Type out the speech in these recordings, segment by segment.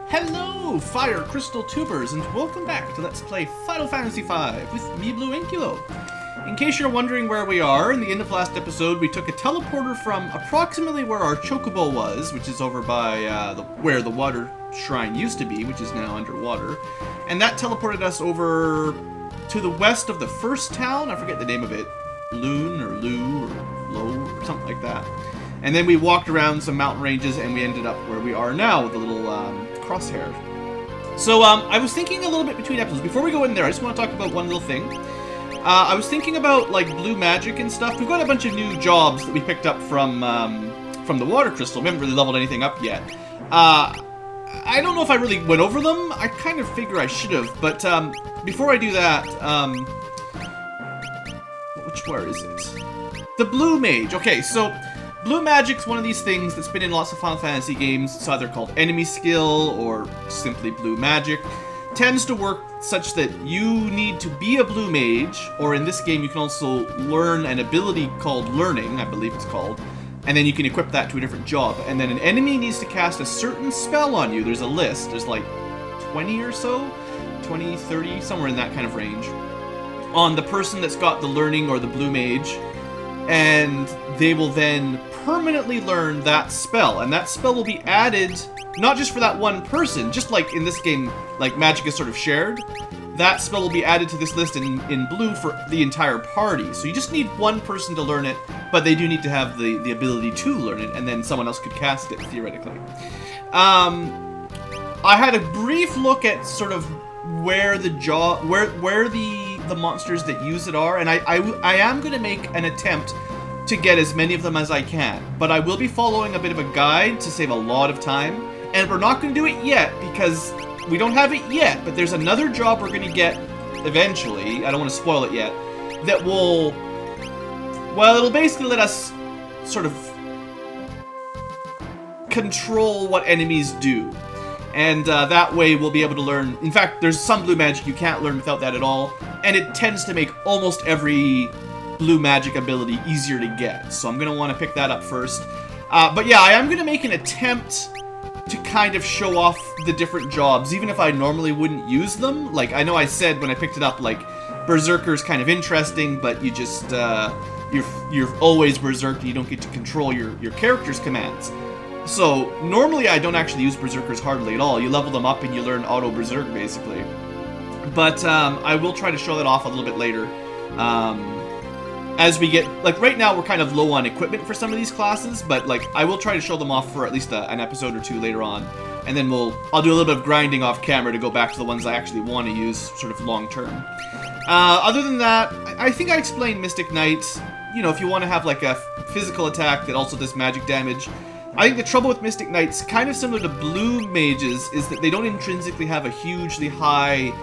Hello, Fire Crystal Tubers, and welcome back to Let's Play Final Fantasy V with me, BlueAnkylo. In case you're wondering where we are, in the end of last episode, we took a teleporter from approximately where our chocobo was, which is over by where the water shrine used to be, which is now underwater, and that teleported us over to the west of the first town. I forget the name of it, Loon or Lou or Low or something like that. And then we walked around some mountain ranges, and we ended up where we are now with a little crosshair. So I was thinking a little bit between episodes. Before we go in there, I just want to talk about one little thing. I was thinking about like blue magic and stuff. We've got a bunch of new jobs that we picked up from the water crystal. We haven't really leveled anything up yet. I don't know if I really went over them. I kind of figure I should have, but before I do that, where is it? The blue mage. Okay, so blue magic's one of these things that's been in lots of Final Fantasy games. It's either called enemy skill or simply blue magic. Tends to work such that you need to be a blue mage, or in this game you can also learn an ability called learning, I believe it's called, and then you can equip that to a different job. And then an enemy needs to cast a certain spell on you. There's a list. There's like 20 or so, 20, 30, somewhere in that kind of range, on the person that's got the learning or the blue mage, and they will then permanently learn that spell, and that spell will be added not just for that one person, just like in this game, like magic is sort of shared. That spell will be added to this list in blue for the entire party. So you just need one person to learn it, but they do need to have the ability to learn it, and then someone else could cast it, theoretically. I had a brief look at sort of where the monsters that use it are, and I am going to make an attempt to get as many of them as I can, but I will be following a bit of a guide to save a lot of time, and we're not going to do it yet because we don't have it yet, but there's another job we're going to get eventually, I don't want to spoil it yet, that will, well, it'll basically let us sort of control what enemies do. And that way we'll be able to learn. In fact, there's some blue magic you can't learn without that at all, and it tends to make almost every blue magic ability easier to get. So I'm going to want to pick that up first. But yeah, I am going to make an attempt to kind of show off the different jobs, even if I normally wouldn't use them. Like, I know I said when I picked it up, like, Berserker's kind of interesting, but you just, you're always Berserker, you don't get to control your character's commands. So, normally I don't actually use Berserkers hardly at all. You level them up and you learn Auto Berserk, basically. But, I will try to show that off a little bit later. As we get, like, right now we're kind of low on equipment for some of these classes, but, like, I will try to show them off for at least an episode or two later on. And then I'll do a little bit of grinding off camera to go back to the ones I actually want to use sort of long term. Other than that, I think I explained Mystic Knight. You know, if you want to have, like, a physical attack that also does magic damage. I think the trouble with Mystic Knights, kind of similar to blue mages, is that they don't intrinsically have a hugely high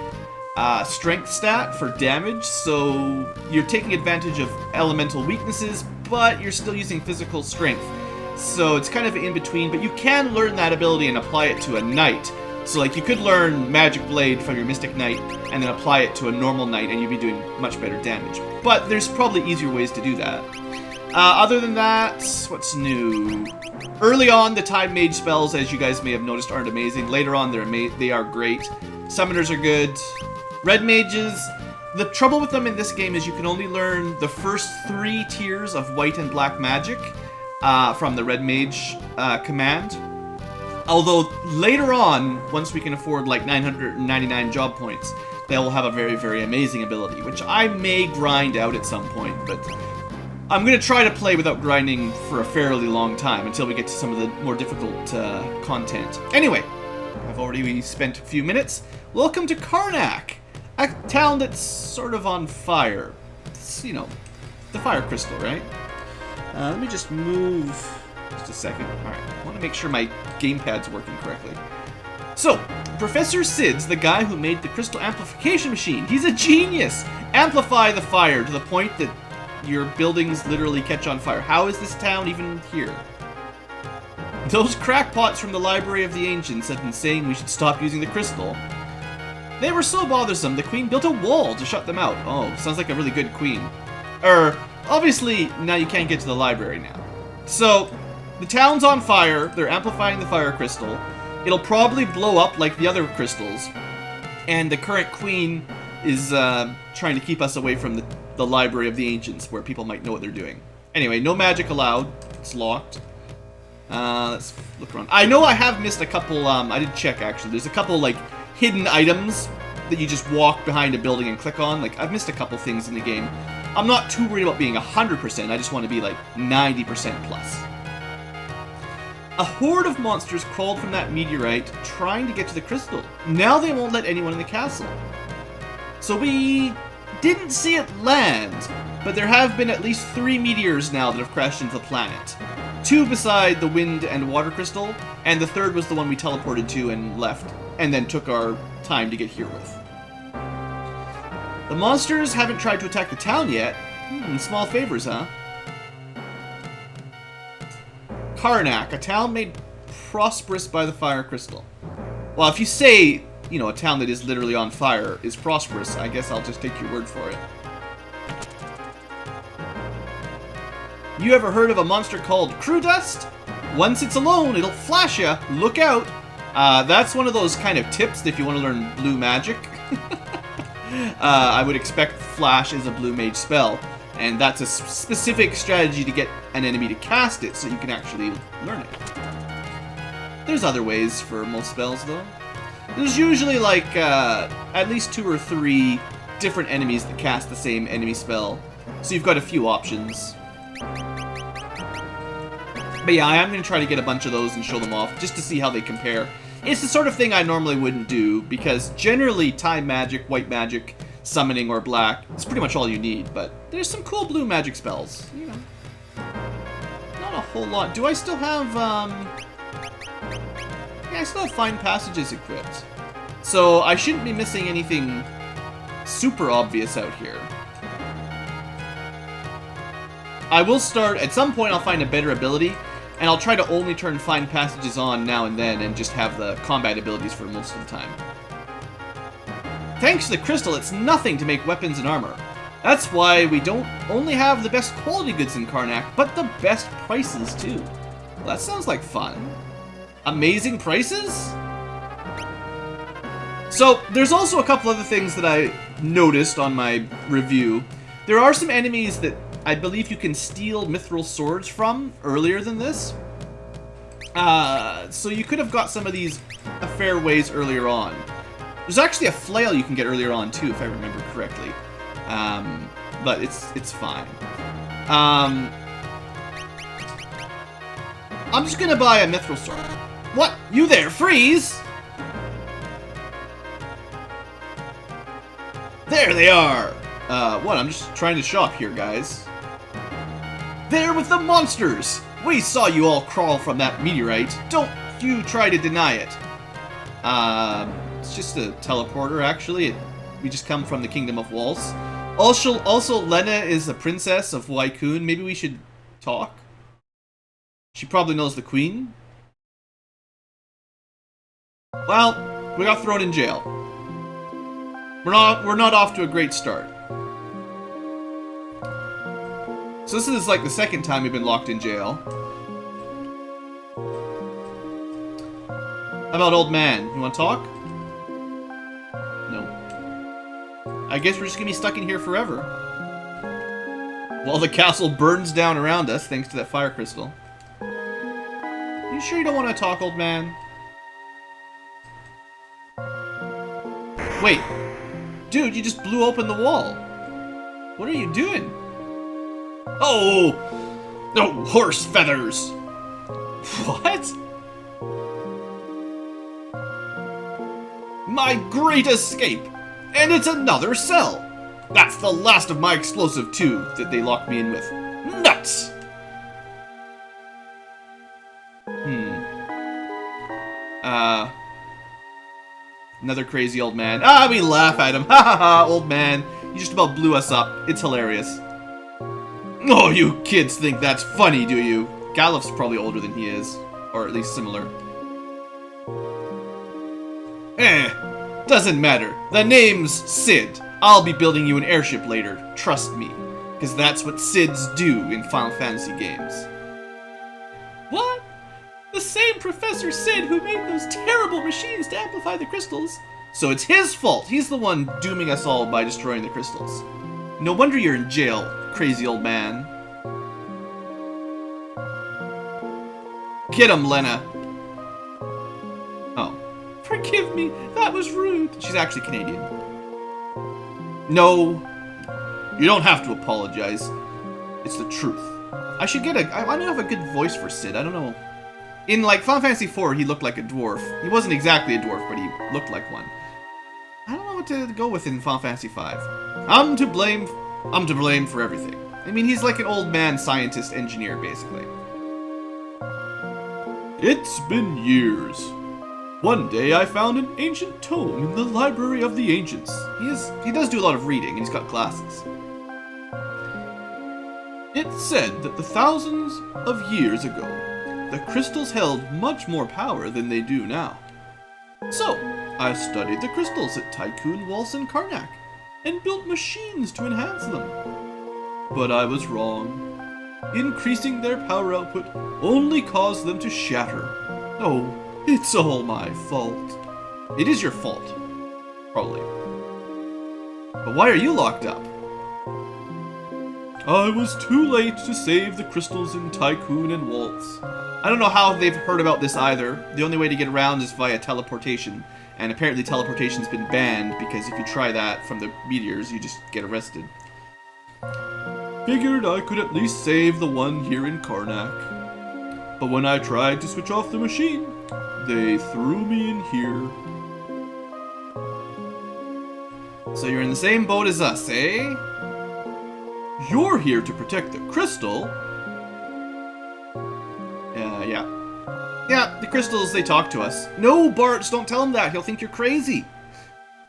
strength stat for damage, so you're taking advantage of elemental weaknesses, but you're still using physical strength. So it's kind of in between, but you can learn that ability and apply it to a knight. So like you could learn Magic Blade from your Mystic Knight and then apply it to a normal knight and you'd be doing much better damage. But there's probably easier ways to do that. Other than that, what's new? Early on, the Time Mage spells, as you guys may have noticed, aren't amazing. Later on, they are great. Summoners are good. Red Mages, the trouble with them in this game is you can only learn the first 3 tiers of white and black magic from the Red Mage command. Although, later on, once we can afford like 999 job points, they'll have a very, very amazing ability, which I may grind out at some point, but I'm going to try to play without grinding for a fairly long time until we get to some of the more difficult content. Anyway, I've already spent a few minutes. Welcome to Karnak, a town that's sort of on fire. It's, you know, the fire crystal, right? Let me just move just a second. Alright, I want to make sure my gamepad's working correctly. So, Professor Sid's the guy who made the crystal amplification machine. He's a genius! Amplify the fire to the point that your buildings literally catch on fire. How is this town even here? Those crackpots from the Library of the Ancients have been saying we should stop using the crystal. They were so bothersome, the queen built a wall to shut them out. Oh, sounds like a really good queen. Obviously, now you can't get to the library now. So, the town's on fire, they're amplifying the fire crystal. it'll probably blow up like the other crystals. And the current queen is trying to keep us away from the Library of the Ancients, where people might know what they're doing. Anyway, no magic allowed. It's locked. Let's look around. I know I have missed a couple, I did check actually. There's a couple, like, hidden items that you just walk behind a building and click on. Like, I've missed a couple things in the game. I'm not too worried about being 100%, I just want to be, like, 90% plus. A horde of monsters crawled from that meteorite, trying to get to the crystal. Now they won't let anyone in the castle. So we didn't see it land, but there have been at least 3 meteors now that have crashed into the planet. 2 beside the wind and water crystal, and the 3rd was the one we teleported to and left, and then took our time to get here with. The monsters haven't tried to attack the town yet. Small favors, huh? Karnak, a town made prosperous by the fire crystal. Well, if you say, you know, a town that is literally on fire is prosperous, I guess I'll just take your word for it. You ever heard of a monster called crew dust? Once it's alone, it'll flash ya. Look out. That's one of those kind of tips if you want to learn blue magic. I would expect flash is a blue mage spell, and that's a specific strategy to get an enemy to cast it so you can actually learn it. There's other ways for most spells though. There's usually like at least 2 or 3 different enemies that cast the same enemy spell, so you've got a few options. But yeah, I am going to try to get a bunch of those and show them off, just to see how they compare. It's the sort of thing I normally wouldn't do, because generally time magic, white magic, summoning, or black is pretty much all you need, but there's some cool blue magic spells, you know. Not a whole lot. Do I still have, yeah, I still have Find Passages equipped. So I shouldn't be missing anything super obvious out here. I will start, at some point I'll find a better ability, and I'll try to only turn Find Passages on now and then and just have the combat abilities for most of the time. Thanks to the crystal, it's nothing to make weapons and armor. That's why we don't only have the best quality goods in Karnak, but the best prices too. Well, that sounds like fun. Amazing prices? So, there's also a couple other things that I noticed on my review. There are some enemies that I believe you can steal mithril swords from earlier than this. So you could have got some of these a fair ways earlier on. There's actually a flail you can get earlier on too, if I remember correctly. But it's fine. I'm just gonna buy a mithril sword. What? You there, freeze! There they are! What? I'm just trying to shop here, guys. There with the monsters! We saw you all crawl from that meteorite. Don't you try to deny it. It's just a teleporter, actually. We just come from the Kingdom of Waltz. Also, Lena is a princess of Waikun. Maybe we should talk? She probably knows the queen. Well, we got thrown in jail. We're not off to a great start. So this is like the 2nd time we've been locked in jail. How about old man? You want to talk? No. I guess we're just gonna be stuck in here forever. While the castle burns down around us thanks to that fire crystal. You sure you don't want to talk, old man? Wait. Dude, you just blew open the wall. What are you doing? Oh! No, horse feathers! What? My great escape! And it's another cell! That's the last of my explosive too that they locked me in with. Nuts! Another crazy old man. Ah, we laugh at him. Ha ha ha, old man. You just about blew us up. It's hilarious. Oh, you kids think that's funny, do you? Galuf's probably older than he is. Or at least similar. Doesn't matter. The name's Sid. I'll be building you an airship later. Trust me. Because that's what Sids do in Final Fantasy games. What? The same Professor Sid who made those terrible machines to amplify the crystals. So it's his fault. He's the one dooming us all by destroying the crystals. No wonder you're in jail, crazy old man. Get him, Lena. Oh. Forgive me, that was rude. She's actually Canadian. No, you don't have to apologize. It's the truth. I should get I don't have a good voice for Sid, I don't know. In, like, Final Fantasy IV, he looked like a dwarf. He wasn't exactly a dwarf, but he looked like one. I don't know what to go with in Final Fantasy V. I'm to blame for everything. I mean, he's like an old man scientist engineer, basically. It's been years. One day I found an ancient tome in the Library of the Ancients. He does do a lot of reading, and he's got glasses. It said that the thousands of years ago, the crystals held much more power than they do now. So, I studied the crystals at Tycoon, Waltz, and Karnak, and built machines to enhance them. But I was wrong. Increasing their power output only caused them to shatter. Oh, it's all my fault. It is your fault. Probably. But why are you locked up? I was too late to save the crystals in Tycoon and Waltz. I don't know how they've heard about this either. The only way to get around is via teleportation. And apparently teleportation's been banned because if you try that from the meteors, you just get arrested. Figured I could at least save the one here in Karnak. But when I tried to switch off the machine, they threw me in here. So you're in the same boat as us, eh? You're here to protect the crystal. Yeah. Yeah, the crystals, they talk to us. No, Bart, don't tell him that. He'll think you're crazy.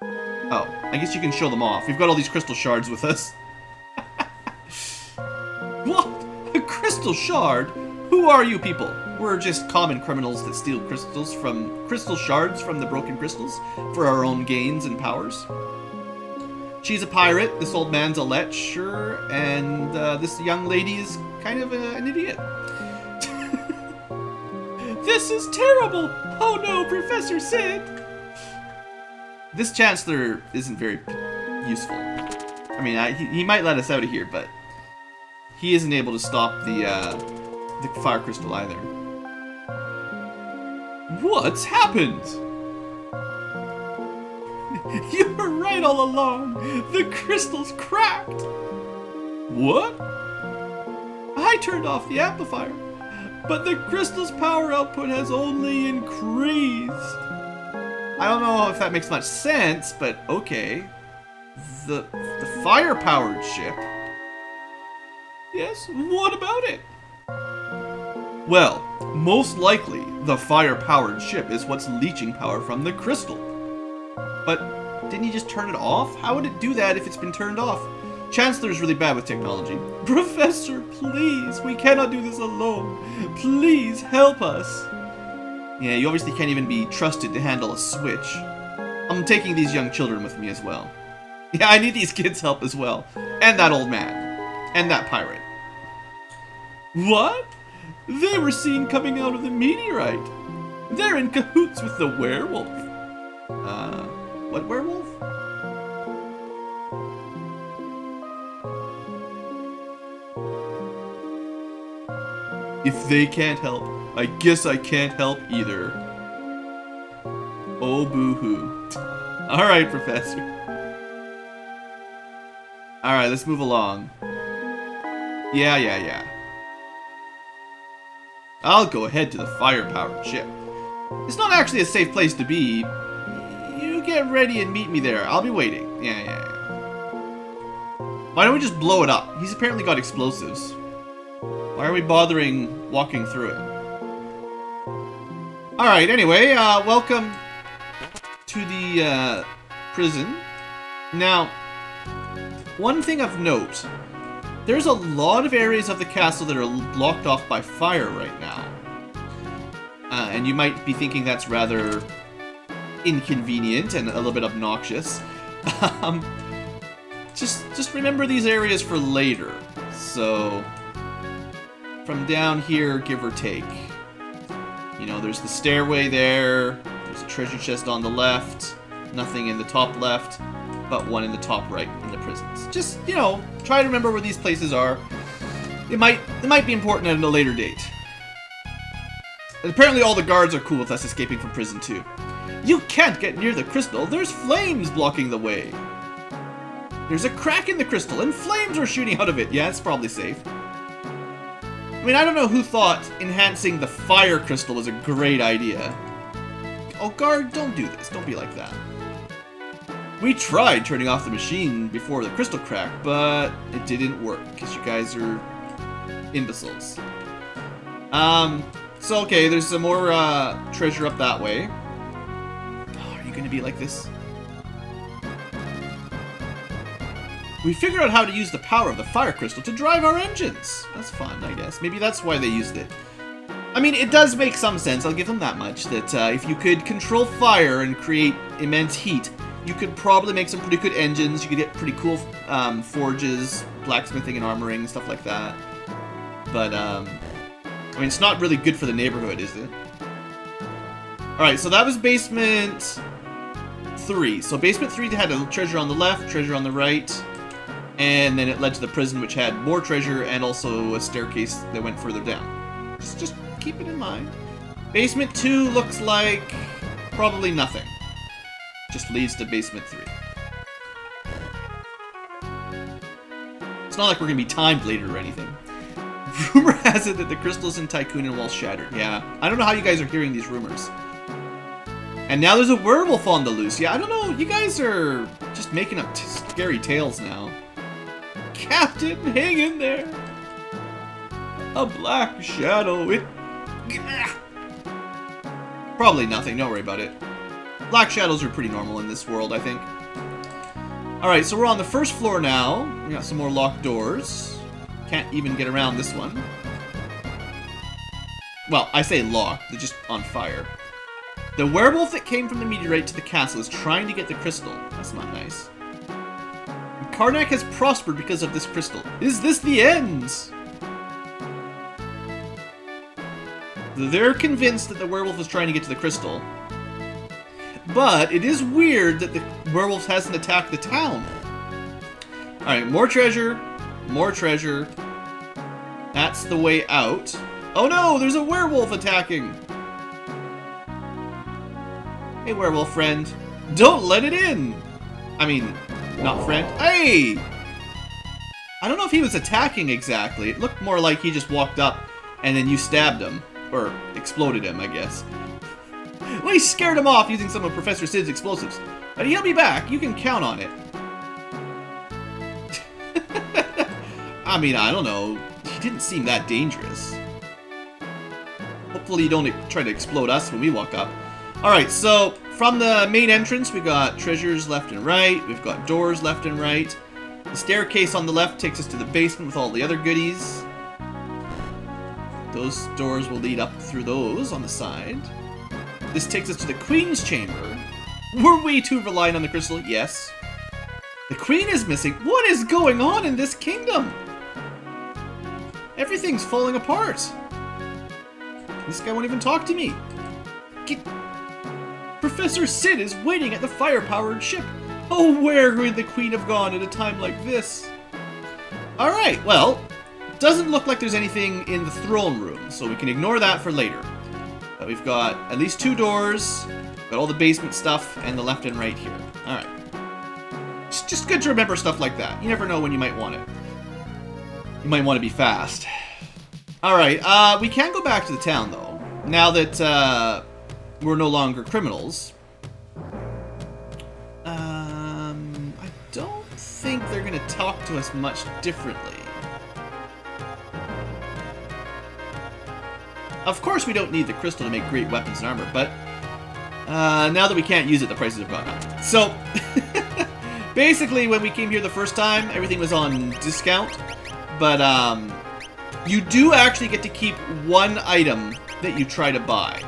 Oh, I guess you can show them off. We've got all these crystal shards with us. What? A crystal shard? Who are you people? We're just common criminals that steal crystal shards from the broken crystals for our own gains and powers. She's a pirate, this old man's a lech, sure, and this young lady is kind of an idiot. This is terrible! Oh no, Professor Sid! This Chancellor isn't very useful. I mean, he might let us out of here, but he isn't able to stop the fire crystal either. What's happened? You were right all along. The crystal's cracked. What? I turned off the amplifier, but the crystal's power output has only increased. I don't know if that makes much sense, but okay. The fire-powered ship? Yes, what about it? Well, most likely, the fire-powered ship is what's leeching power from the crystal. But didn't you just turn it off? How would it do that if it's been turned off? Chancellor's really bad with technology. Professor, please, we cannot do this alone. Please help us. Yeah, you obviously can't even be trusted to handle a switch. I'm taking these young children with me as well. Yeah, I need these kids' help as well. And that old man. And that pirate. What? They were seen coming out of the meteorite. They're in cahoots with the werewolf. What werewolf? If they can't help, I guess I can't help either. Oh, boo-hoo. Alright, Professor. Alright, let's move along. Yeah. I'll go ahead to the fire-powered ship. It's not actually a safe place to be. You get ready and meet me there. I'll be waiting. Yeah. Why don't we just blow it up? He's apparently got explosives. Why are we bothering walking through it? Alright, anyway, welcome to the prison. Now, one thing of note, there's a lot of areas of the castle that are blocked off by fire right now. And you might be thinking that's rather inconvenient and a little bit obnoxious. Just remember these areas for later. So, from down here, give or take. You know, there's the stairway there. There's a treasure chest on the left. Nothing in the top left, but one in the top right in the prisons. Just, you know, try to remember where these places are. It might be important at a later date. And apparently all the guards are cool with us escaping from prison too. You can't get near the crystal. There's flames blocking the way. There's a crack in the crystal and flames are shooting out of it. Yeah, it's probably safe. I mean, I don't know who thought enhancing the fire crystal was a great idea. Oh, guard, don't do this. Don't be like that. We tried turning off the machine before the crystal cracked, but it didn't work because you guys are imbeciles. So okay, there's some more treasure up that way. Oh, are you gonna be like this? We figured out how to use the power of the fire crystal to drive our engines. That's fun, I guess. Maybe that's why they used it. I mean, it does make some sense, I'll give them that much, that if you could control fire and create immense heat, you could probably make some pretty good engines, you could get pretty cool forges, blacksmithing and armoring, stuff like that. But, I mean, it's not really good for the neighborhood, is it? Alright, so that was basement 3. So basement 3 had a treasure on the left, treasure on the right, and then it led to the prison, which had more treasure and also a staircase that went further down. Just keep it in mind. Basement 2 looks like probably nothing. Just leads to basement 3. It's not like we're gonna be timed later or anything. Rumor has it that the crystals in Tycoon and Wall shattered. Yeah, I don't know how you guys are hearing these rumors. And now there's a werewolf on the loose. Yeah, I don't know. You guys are just making up scary tales now. Captain, hang in there. A black shadow. Probably nothing. Don't worry about it. Black shadows are pretty normal in this world, I think. Alright, so we're on the first floor now. We got some more locked doors. Can't even get around this one. Well, I say locked, they're just on fire. The werewolf that came from the meteorite to the castle is trying to get the crystal. That's not nice. Karnak has prospered because of this crystal. Is this the end? They're convinced that the werewolf is trying to get to the crystal. But it is weird that the werewolf hasn't attacked the town. Alright, more treasure. More treasure. That's the way out. Oh no, there's a werewolf attacking. Hey, werewolf friend. Don't let it in. I mean, not friend. Hey! I don't know if he was attacking exactly. It looked more like he just walked up and then you stabbed him. Or exploded him, I guess. Well, he scared him off using some of Professor Sid's explosives. But he'll be back. You can count on it. I mean, I don't know. He didn't seem that dangerous. Hopefully you don't try to explode us when we walk up. Alright, so from the main entrance, we got treasures left and right. We've got doors left and right. The staircase on the left takes us to the basement with all the other goodies. Those doors will lead up through those on the side. This takes us to the Queen's chamber. Were we too reliant on the crystal? Yes. The Queen is missing. What is going on in this kingdom? Everything's falling apart. This guy won't even talk to me. Professor Sid is waiting at the fire-powered ship. Oh, where would the Queen have gone at a time like this? Alright, well, doesn't look like there's anything in the throne room, so we can ignore that for later. But we've got at least 2 doors, got all the basement stuff, and the left and right here. Alright. It's just good to remember stuff like that. You never know when you might want it. You might want to be fast. Alright, we can go back to the town, though. Now that, we're no longer criminals. I don't think they're gonna talk to us much differently. Of course we don't need the crystal to make great weapons and armor, but now that we can't use it, the prices have gone up. So, basically when we came here the first time, everything was on discount, but you do actually get to keep one item that you try to buy.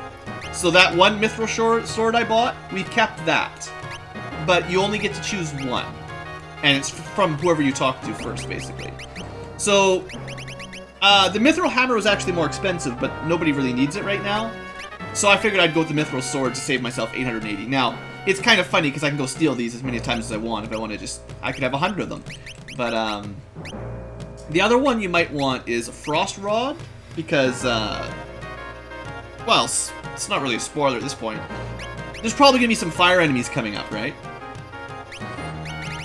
So that one mithril sword I bought, we kept that. But you only get to choose one. And it's from whoever you talk to first, basically. So, the mithril hammer was actually more expensive, but nobody really needs it right now. So I figured I'd go with the Mithril Sword to save myself 880. Now, it's kind of funny because I can go steal these as many times as I want. If I want to just... I could have 100 of them. But, the other one you might want is a Frost Rod. Because, well, it's not really a spoiler at this point. There's probably going to be some fire enemies coming up, right?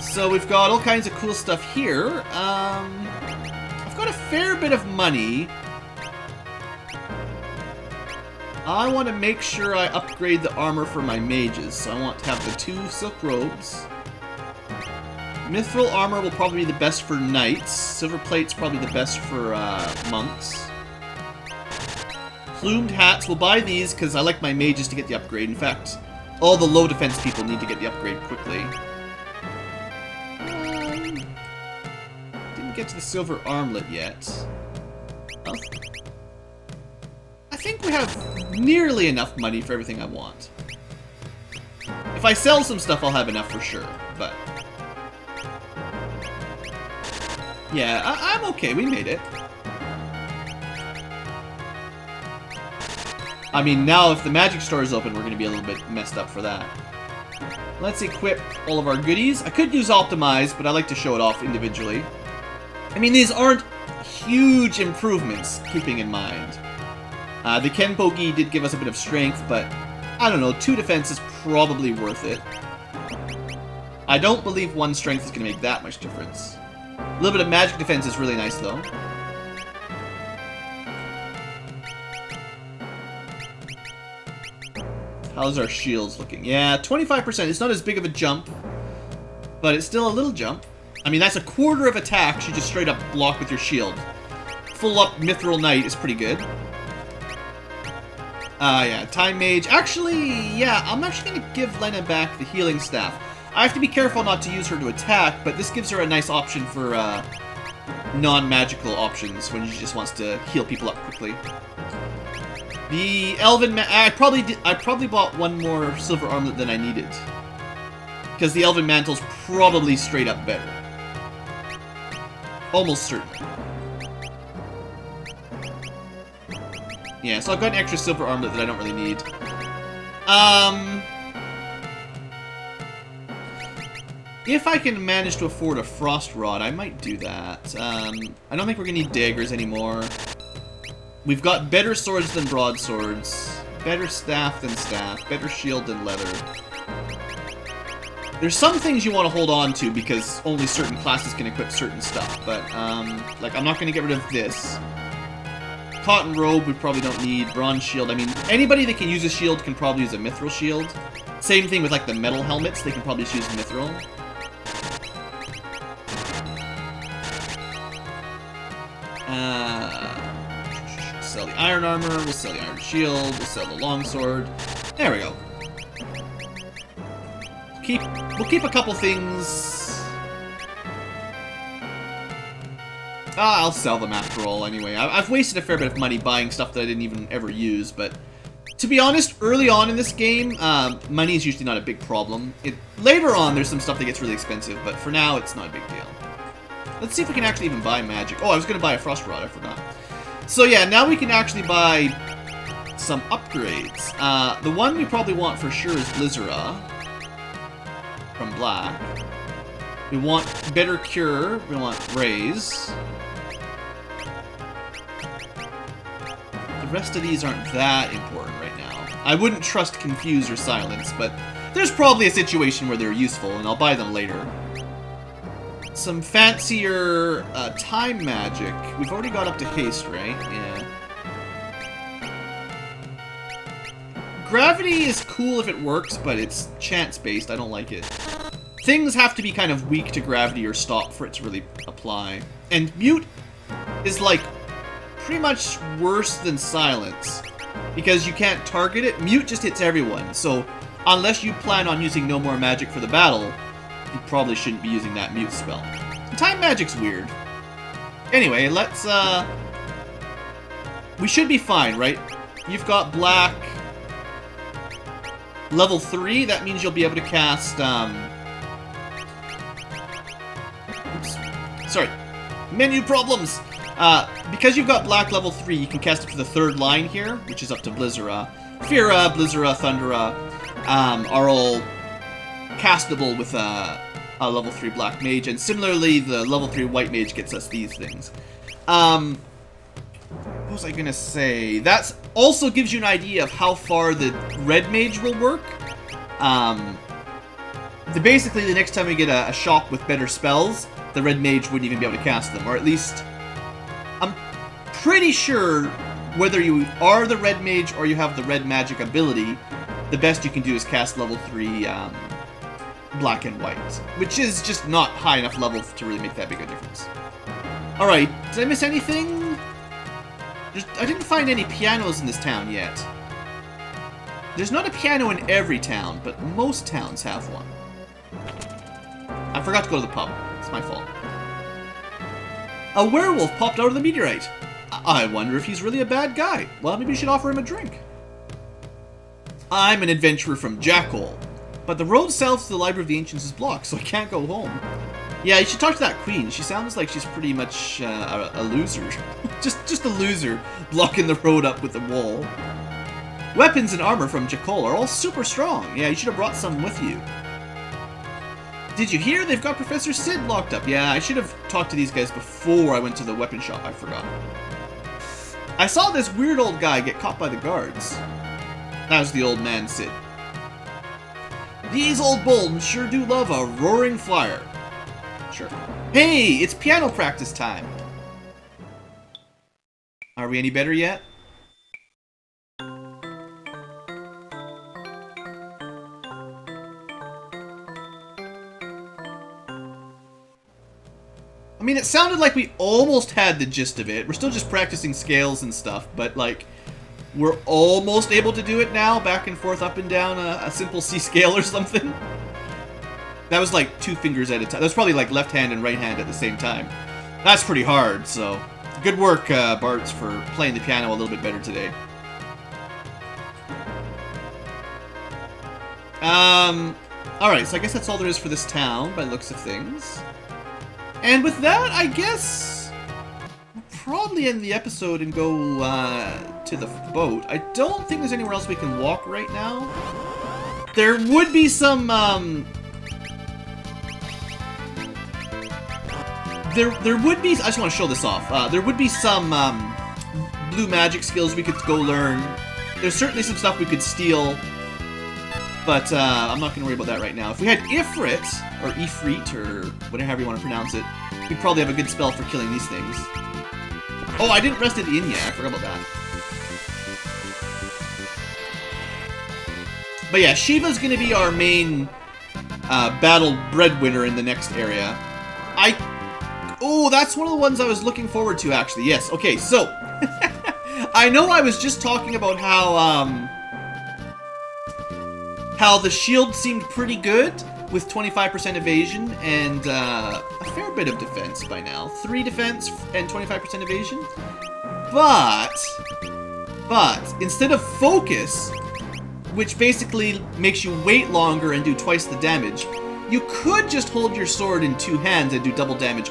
So we've got all kinds of cool stuff here. I've got a fair bit of money. I want to make sure I upgrade the armor for my mages. So I want to have the 2 silk robes. Mithril armor will probably be the best for knights. Silver plate's probably the best for monks. Plumed hats, we'll buy these because I like my mages to get the upgrade. In fact, all the low defense people need to get the upgrade quickly. Didn't get to the silver armlet yet. Oh. I think we have nearly enough money for everything I want. If I sell some stuff, I'll have enough for sure, but... yeah, I'm okay, we made it. I mean, now if the magic store is open, we're going to be a little bit messed up for that. Let's equip all of our goodies. I could use Optimize, but I like to show it off individually. I mean, these aren't huge improvements, keeping in mind. The Kenpogi did give us a bit of strength, but I don't know, 2 defense is probably worth it. I don't believe 1 strength is going to make that much difference. A little bit of magic defense is really nice, though. How's our shields looking? Yeah, 25%. It's not as big of a jump, but it's still a little jump. I mean, that's a quarter of attacks you just straight up block with your shield. Full up Mithril Knight is pretty good. Yeah, Time Mage. Actually, yeah, I'm actually going to give Lena back the healing staff. I have to be careful not to use her to attack, but this gives her a nice option for non-magical options when she just wants to heal people up quickly. The Elven I probably bought 1 more silver armlet than I needed. Because the Elven Mantle's probably straight up better. Almost certainly. Yeah, so I've got an extra silver armlet that I don't really need. If I can manage to afford a Frost Rod, I might do that. I don't think we're gonna need daggers anymore. We've got better swords than broadswords, better staff than staff, better shield than leather. There's some things you want to hold on to because only certain classes can equip certain stuff, but, like, I'm not going to get rid of this. Cotton robe we probably don't need, bronze shield, I mean, anybody that can use a shield can probably use a mithril shield. Same thing with, like, the metal helmets, they can probably just use mithril. Sell the iron armor, we'll sell the iron shield, we'll sell the longsword. There we go. We'll keep a couple things. I'll sell them after all anyway. I've wasted a fair bit of money buying stuff that I didn't even ever use, but to be honest, early on in this game, money is usually not a big problem. Later on, there's some stuff that gets really expensive, but for now, it's not a big deal. Let's see if we can actually even buy magic. Oh, I was going to buy a Frost Rod, I forgot. So yeah, now we can actually buy some upgrades. The one we probably want for sure is Blizzara from Black. We want Better Cure, we want Raise. The rest of these aren't that important right now. I wouldn't trust Confuse or Silence, but there's probably a situation where they're useful, and I'll buy them later. Some fancier time magic. We've already got up to haste, right? Yeah. Gravity is cool if it works, but it's chance-based. I don't like it. Things have to be kind of weak to gravity or stop for it to really apply. And Mute is, like, pretty much worse than Silence. Because you can't target it. Mute just hits everyone. So, unless you plan on using no more magic for the battle, you probably shouldn't be using that Mute spell. Time magic's weird. Anyway, let's, we should be fine, right? You've got Black. Level 3, that means you'll be able to cast, oops. Sorry. Menu problems! Because you've got Black level 3, you can cast it to the 3rd line here, which is up to Blizzara. Fira, Blizzara, Thundera are all castable with a level 3 Black Mage, and similarly, the level 3 White Mage gets us these things. What was I gonna say? That also gives you an idea of how far the Red Mage will work. Basically, the next time we get a shop with better spells, the Red Mage wouldn't even be able to cast them, or at least... I'm pretty sure whether you are the Red Mage or you have the Red Magic ability, the best you can do is cast level 3 Black and White, which is just not high enough level to really make that big a difference. Alright, did I miss anything? I didn't find any pianos in this town yet. There's not a piano in every town, but most towns have one. I forgot to go to the pub. It's my fault. A werewolf popped out of the meteorite. I wonder if he's really a bad guy. Well, maybe you should offer him a drink. I'm an adventurer from Jackhole, but the road south to the Library of the Ancients is blocked, so I can't go home. Yeah, you should talk to that queen. She sounds like she's pretty much a loser. just a loser, blocking the road up with the wall. Weapons and armor from Jackhole are all super strong. Yeah, you should have brought some with you. Did you hear they've got Professor Sid locked up? Yeah, I should have talked to these guys before I went to the weapon shop. I forgot. I saw this weird old guy get caught by the guards. That was the old man Sid. These old Boltons sure do love a roaring flyer. Sure. Hey, it's piano practice time. Are we any better yet? I mean, it sounded like we almost had the gist of it. We're still just practicing scales and stuff, but, like, we're almost able to do it now, back and forth, up and down a simple C scale or something. That was, like, 2 fingers at a time. That was probably, like, left hand and right hand at the same time. That's pretty hard, so... Good work, Bartz, for playing the piano a little bit better today. Alright, so I guess that's all there is for this town, by the looks of things. And with that, I guess we'll probably end the episode and go to the boat. I don't think there's anywhere else we can walk right now. There would be some there would be, I just want to show this off. There would be some blue magic skills we could go learn. There's certainly some stuff we could steal. But I'm not going to worry about that right now. If we had Ifrit, or Ifrit, or whatever you want to pronounce it, we'd probably have a good spell for killing these things. Oh, I didn't rest at the inn yet. I forgot about that. But yeah, Shiva's going to be our main battle breadwinner in the next area. Oh, that's one of the ones I was looking forward to, actually. Yes, okay, so... I know I was just talking about how the shield seemed pretty good with 25% evasion and a fair bit of defense by now. 3 defense and 25% evasion. But instead of focus, which basically makes you wait longer and do twice the damage, you could just hold your sword in 2 hands and do double damage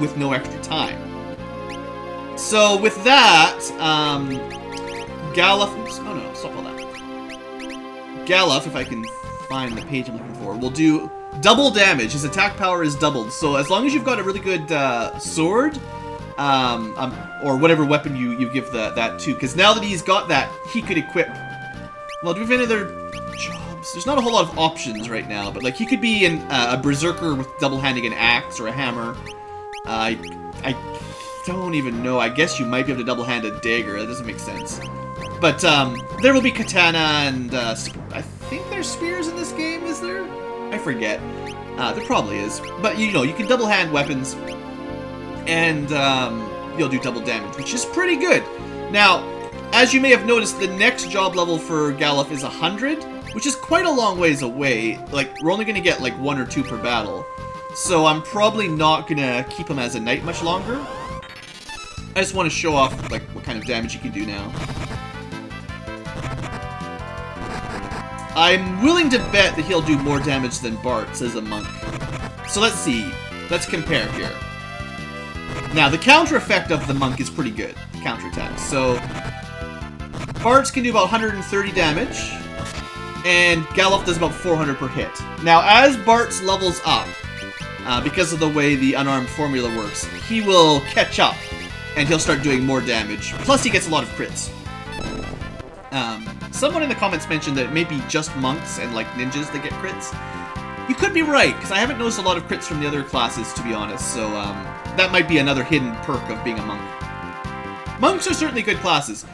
with no extra time. So with that, Galuf, oops, oh no, stop all that. Galuf, if I can find the page I'm looking for, will do double damage. His attack power is doubled. So as long as you've got a really good sword, or whatever weapon you give that to, because now that he's got that, he could equip. Well, do we have any other jobs? There's not a whole lot of options right now, but like he could be a berserker with double-handing an axe or a hammer. I don't even know. I guess you might be able to double-hand a dagger. That doesn't make sense. But there will be katana and I think there's spears in this game, is there? I forget. There probably is. But you know, you can double hand weapons and you'll do double damage, which is pretty good. Now, as you may have noticed, the next job level for Galuf is 100, which is quite a long ways away. Like, we're only going to get like 1 or 2 per battle. So I'm probably not going to keep him as a knight much longer. I just want to show off like what kind of damage he can do now. I'm willing to bet that he'll do more damage than Bartz as a monk. So let's see. Let's compare here. Now, the counter effect of the monk is pretty good. The counter attack. So, Bart's can do about 130 damage, and Galuf does about 400 per hit. Now, as Bart's levels up, because of the way the unarmed formula works, he will catch up, and he'll start doing more damage. Plus, he gets a lot of crits. Someone in the comments mentioned that it may be just monks and like ninjas that get crits. You could be right, because I haven't noticed a lot of crits from the other classes, to be honest, so that might be another hidden perk of being a monk. Monks are certainly good classes.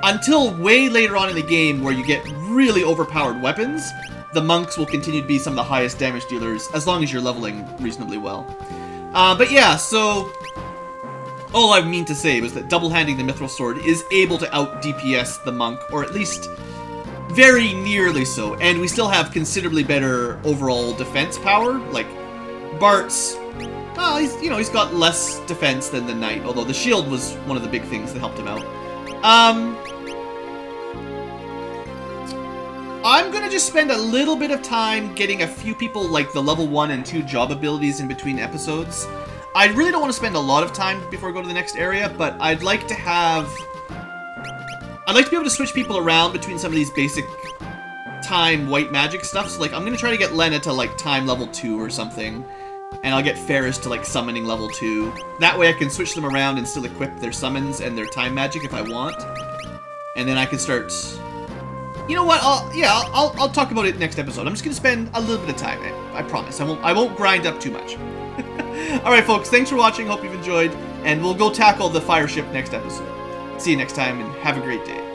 Until way later on in the game where you get really overpowered weapons, the monks will continue to be some of the highest damage dealers, as long as you're leveling reasonably well. But yeah, so all I mean to say was that double-handing the Mithril Sword is able to out-DPS the monk, or at least very nearly so, and we still have considerably better overall defense power. Like, Bart's, he's got less defense than the knight, although the shield was one of the big things that helped him out. I'm gonna just spend a little bit of time getting a few people, like, the level 1 and 2 job abilities in between episodes. I really don't want to spend a lot of time before I go to the next area, but I'd like to be able to switch people around between some of these basic time white magic stuff. So, like, I'm gonna try to get Lena to, like, time level 2 or something, and I'll get Ferris to, like, summoning level 2. That way I can switch them around and still equip their summons and their time magic if I want. And then I can start... You know what? I'll talk about it next episode. I'm just gonna spend a little bit of time. I promise. I won't grind up too much. Alright, folks. Thanks for watching. Hope you've enjoyed. And we'll go tackle the fire ship next episode. See you next time, and have a great day.